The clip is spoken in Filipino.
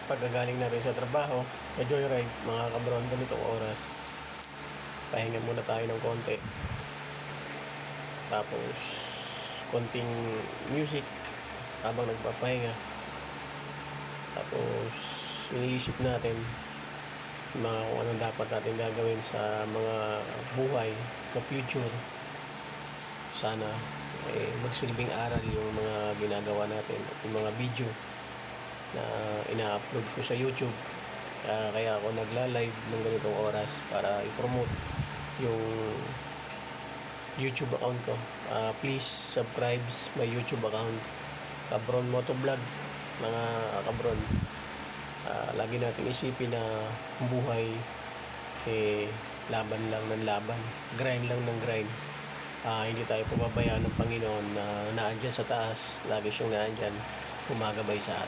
pagkagaling natin sa trabaho, sa joyride, mga kabron, ganitong oras. Pahinga muna tayo ng konti. Tapos, konting music habang nagpapahinga. Tapos, iniisip natin mga kung anong dapat natin gagawin sa mga buhay na future. Sana magsilbing aral yung mga ginagawa natin at yung mga video na ina-upload ko sa YouTube. Kaya ako nagla-live ng ganitong oras para i-promote yung YouTube account ko. Please subscribe my YouTube account, Cabron Motovlog, mga kabron. Lagi natin isipin na buhay laban lang ng laban, grind lang ng grind. Hindi tayo pumabayaan ng Panginoon na naandyan sa taas, lagi siyang naandyan, gumagabay sa atin.